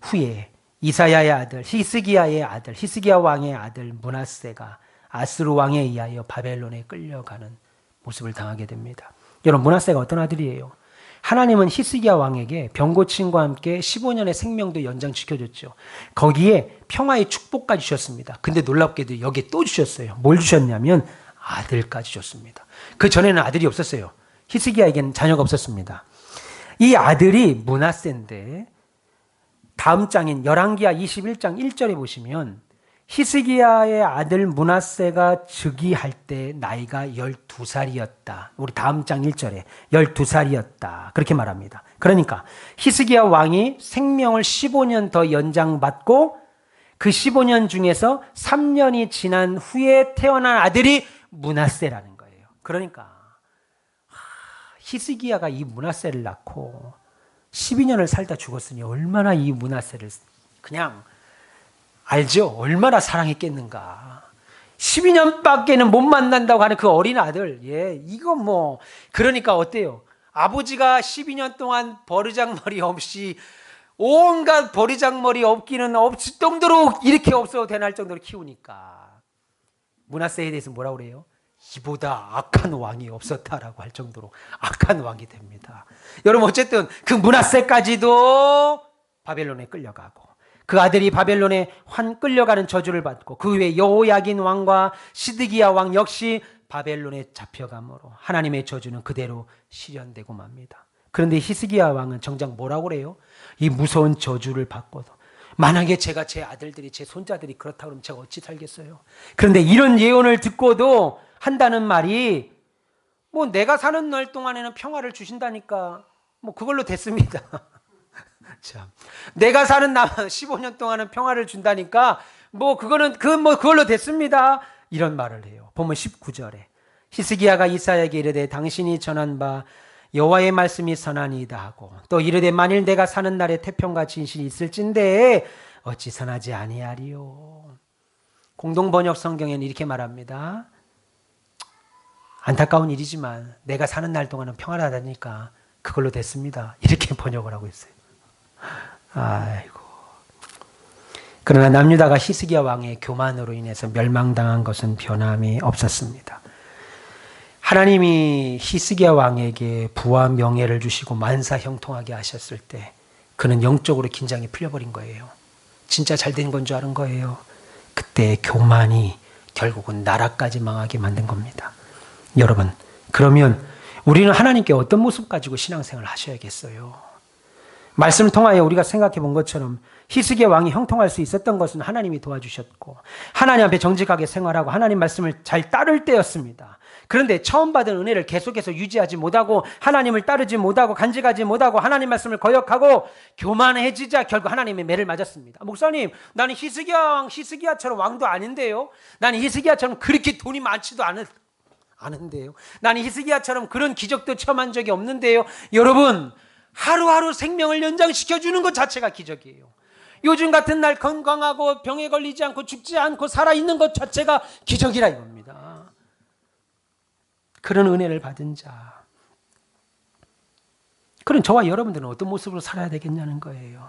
후에 이사야의 아들, 히스기야의 아들, 히스기야 왕의 아들 므낫세가 아스루 왕에 의하여 바벨론에 끌려가는 모습을 당하게 됩니다. 여러분, 므낫세가 어떤 아들이에요? 하나님은 히스기야 왕에게 병고침과 함께 15년의 생명도 연장시켜줬죠. 거기에 평화의 축복까지 주셨습니다. 근데 놀랍게도 여기에 또 주셨어요. 뭘 주셨냐면 아들까지 줬습니다. 그 전에는 아들이 없었어요. 히스기야에게는 자녀가 없었습니다. 이 아들이 므낫세인데 다음 장인 열왕기하 21장 1절에 보시면 히스기야의 아들 므낫세가 즉위할 때 나이가 12살이었다. 우리 다음 장 1절에 12살이었다. 그렇게 말합니다. 그러니까 히스기야 왕이 생명을 15년 더 연장받고 그 15년 중에서 3년이 지난 후에 태어난 아들이 므낫세라는 거예요. 그러니까 히스기야가 이 므낫세를 낳고 12년을 살다 죽었으니 얼마나 이 므낫세를 그냥 알죠? 얼마나 사랑했겠는가. 12년밖에는 못 만난다고 하는 그 어린 아들. 예, 이거 뭐 그러니까 어때요? 아버지가 12년 동안 버르장머리 없이 온갖 버르장머리 없기는 없을 정도로 이렇게 없어도 되날 정도로 키우니까 므낫세에 대해서 뭐라고 그래요? 이보다 악한 왕이 없었다라고 할 정도로 악한 왕이 됩니다. 여러분, 어쨌든 그 므낫세까지도 바벨론에 끌려가고 그 아들이 바벨론에 끌려가는 저주를 받고 그 후에 여호야긴 왕과 시드기야 왕 역시 바벨론에 잡혀가므로 하나님의 저주는 그대로 실현되고 맙니다. 그런데 히스기야 왕은 정작 뭐라고 그래요? 이 무서운 저주를 받고도 만약에 제가 제 아들들이 제 손자들이 그렇다 그러면 제가 어찌 살겠어요? 그런데 이런 예언을 듣고도 한다는 말이 뭐 내가 사는 날 동안에는 평화를 주신다니까 뭐 그걸로 됐습니다. 참, 내가 사는 15년 동안은 평화를 준다니까 뭐 그걸로 됐습니다. 이런 말을 해요. 보면 19절에 히스기야가 이사야에게 이르되 당신이 전한 바 여호와의 말씀이 선하니이다 하고 또 이르되 만일 내가 사는 날에 태평과 진실이 있을진데 어찌 선하지 아니하리요. 공동번역 성경에는 이렇게 말합니다. 안타까운 일이지만 내가 사는 날 동안은 평화하다니까 그걸로 됐습니다. 이렇게 번역을 하고 있어요. 아이고. 그러나 남유다가 히스기야 왕의 교만으로 인해서 멸망당한 것은 변함이 없었습니다. 하나님이 히스기야 왕에게 부와 명예를 주시고 만사 형통하게 하셨을 때 그는 영적으로 긴장이 풀려버린 거예요. 진짜 잘된 건 줄 아는 거예요. 그때 교만이 결국은 나라까지 망하게 만든 겁니다. 여러분, 그러면 우리는 하나님께 어떤 모습 가지고 신앙생활을 하셔야겠어요? 말씀을 통하여 우리가 생각해 본 것처럼 히스기야 왕이 형통할 수 있었던 것은 하나님이 도와주셨고 하나님 앞에 정직하게 생활하고 하나님 말씀을 잘 따를 때였습니다. 그런데 처음 받은 은혜를 계속해서 유지하지 못하고 하나님을 따르지 못하고 간직하지 못하고 하나님 말씀을 거역하고 교만해지자 결국 하나님의 매를 맞았습니다. 목사님, 나는 히스기야처럼 왕도 아닌데요. 나는 히스기야처럼 그렇게 돈이 많지도 않은데요. 나는 히스기야처럼 그런 기적도 체험한 적이 없는데요. 여러분, 하루하루 생명을 연장시켜주는 것 자체가 기적이에요. 요즘 같은 날 건강하고 병에 걸리지 않고 죽지 않고 살아있는 것 자체가 기적이라 이겁니다. 그런 은혜를 받은 자, 그런 저와 여러분들은 어떤 모습으로 살아야 되겠냐는 거예요.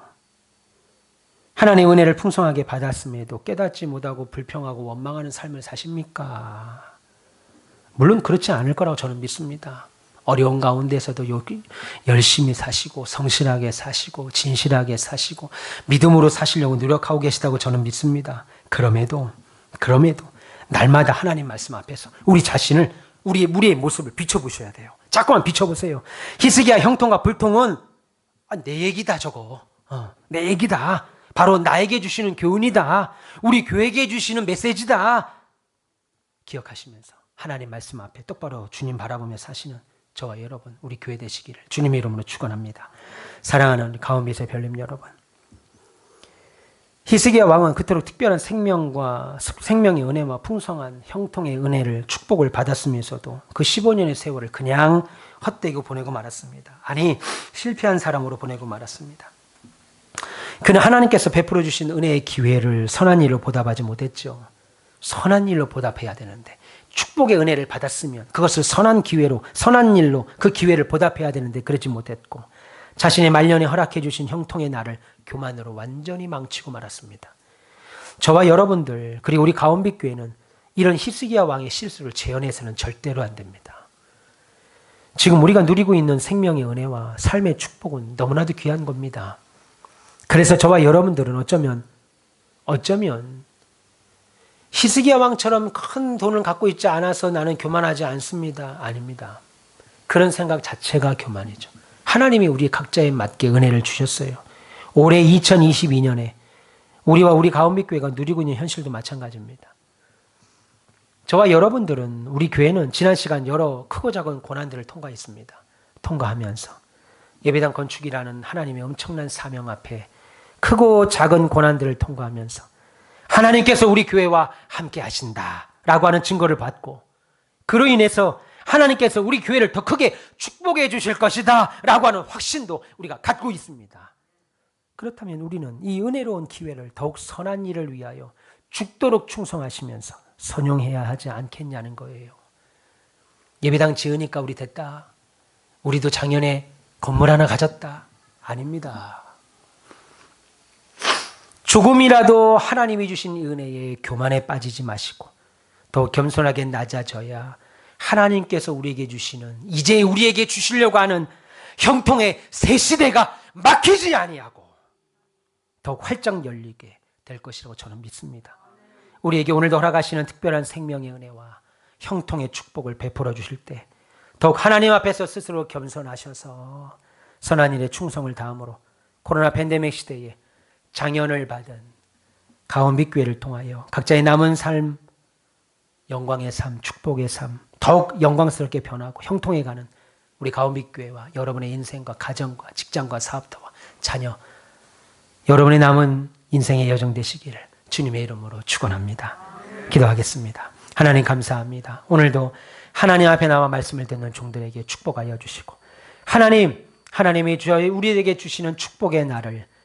하나님의 은혜를 풍성하게 받았음에도 깨닫지 못하고 불평하고 원망하는 삶을 사십니까? 물론 그렇지 않을 거라고 저는 믿습니다. 어려운 가운데서도 열심히 사시고 성실하게 사시고 진실하게 사시고 믿음으로 사시려고 노력하고 계시다고 저는 믿습니다. 그럼에도 날마다 하나님 말씀 앞에서 우리 자신을 우리의 모습을 비춰보셔야 돼요. 자꾸만 비춰보세요. 히스기야 형통과 불통은 내 얘기다 저거. 내 얘기다. 바로 나에게 주시는 교훈이다. 우리 교회에게 주시는 메시지다. 기억하시면서 하나님 말씀 앞에 똑바로 주님 바라보며 사시는 저와 여러분, 우리 교회 되시기를 주님의 이름으로 축원합니다. 사랑하는 가온빛의 별님 여러분, 히스기야 왕은 그토록 특별한 생명의 은혜와 풍성한 형통의 은혜를 축복을 받았으면서도 그 15년의 세월을 그냥 헛되게 보내고 말았습니다. 아니, 실패한 사람으로 보내고 말았습니다. 그는 하나님께서 베풀어 주신 은혜의 기회를 선한 일로 보답하지 못했죠. 선한 일로 보답해야 되는데, 축복의 은혜를 받았으면 그것을 선한 일로 그 기회를 보답해야 되는데 그러지 못했고 자신의 말년에 허락해 주신 형통의 날을 교만으로 완전히 망치고 말았습니다. 저와 여러분들 그리고 우리 가온빛 교회는 이런 히스기야 왕의 실수를 재현해서는 절대로 안 됩니다. 지금 우리가 누리고 있는 생명의 은혜와 삶의 축복은 너무나도 귀한 겁니다. 그래서 저와 여러분들은 어쩌면 히스기야 왕처럼 큰 돈을 갖고 있지 않아서 나는 교만하지 않습니다. 아닙니다. 그런 생각 자체가 교만이죠. 하나님이 우리 각자에 맞게 은혜를 주셨어요. 올해 2022년에 우리와 우리 가온빛 교회가 누리고 있는 현실도 마찬가지입니다. 저와 여러분들은 우리 교회는 지난 시간 여러 크고 작은 고난들을 통과했습니다. 통과하면서 예배당 건축이라는 하나님의 엄청난 사명 앞에 크고 작은 고난들을 통과하면서 하나님께서 우리 교회와 함께 하신다라고 하는 증거를 받고 그로 인해서 하나님께서 우리 교회를 더 크게 축복해 주실 것이다 라고 하는 확신도 우리가 갖고 있습니다. 그렇다면 우리는 이 은혜로운 기회를 더욱 선한 일을 위하여 죽도록 충성하시면서 선용해야 하지 않겠냐는 거예요. 예배당 지으니까 우리 됐다. 우리도 작년에 건물 하나 가졌다. 아닙니다. 조금이라도 하나님이 주신 은혜에 교만에 빠지지 마시고 더 겸손하게 낮아져야 하나님께서 우리에게 주시는 이제 우리에게 주시려고 하는 형통의 새 시대가 막히지 아니하고 더욱 활짝 열리게 될 것이라고 저는 믿습니다. 우리에게 오늘도 허락하시는 특별한 생명의 은혜와 형통의 축복을 베풀어 주실 때 더욱 하나님 앞에서 스스로 겸손하셔서 선한 일에 충성을 다함으로 코로나 팬데믹 시대에 장현을 받은 가온빛 교회를 통하여 각자의 남은 삶, 영광의 삶, 축복의 삶 더욱 영광스럽게 변하고 형통해 가는 우리 가온빛 교회와 여러분의 인생과 가정과 직장과 사업터와 자녀 여러분의 남은 인생의 여정 되시기를 주님의 이름으로 축원합니다. 기도하겠습니다. 하나님 감사합니다. 오늘도 하나님 앞에 나와 말씀을 듣는 종들에게 축복하여 주시고 하나님이 우리에게 주시는 축복의 날을